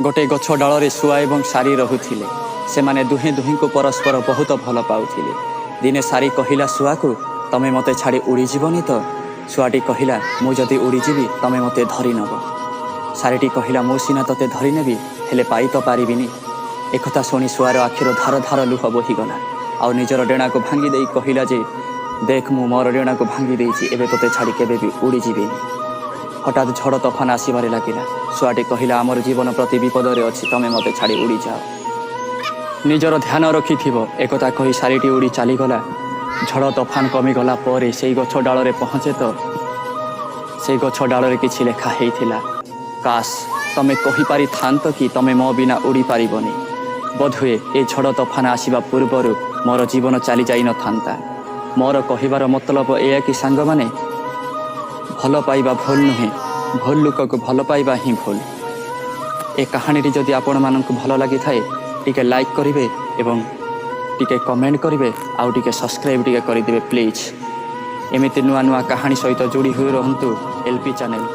गोटे गछ डाल शुआ और सारी रुले से माने दुहें दुहीं को परस्पर बहुत भल पाउथिले। दिने सारी कहला शुआ को तमे मते छाड़ी उड़ीजीवनी तो शुआटी कहला मु जदि उड़ीजीवी तमे मते धरी नब। सारीटी कहला मु सीना तते धरी नेबी हेले पाई तो पारिबिनी। एकथा शुणी शुआर आखिर धार धार लुह बोहीगला आउ निजर डेणा को भांगी दे कहला जे देख मु मोर डेणा को भांगी देइछि एबे तते छाड़ी केबे भी उड़ीजीविनी। हठात झड़ तोफान आसबारे लगिला। शुआटी कहला आमर जीवन प्रति विपदरे अच्छी तमे मते छाड़ी उड़ी जाओ। निजर ध्यान रखि एकथा कही सारीटी उड़ी चलीगला। झड़ तोफान कमिगला पर से गछ डाल पहुँचे तो से गछ डाल किछि लेखा हेइथिला काश तमे कहि पारि थांत कि तमे मो बिना उड़ी पारिबनी। बोधहुए ए झड़ तोफान आसिबा पूर्वरु मोर जीवन चली जाई न थांता। मोर कहिबार मतलब एया कि सांग माने भल पाइबा भूल नुहे भूल लोक को भल पाइबा ही भूल। ए कहानी जदि आपण मानक भल लगी थाए टिके लाइक करिवे एवं टिके कमेंट करिवे आउ टिके सब्सक्राइब टिके करिदेवे प्लीज। एमिति नुआ नुआ कहानी सहित जोड़ी हुई रहंतु एलपी चैनल।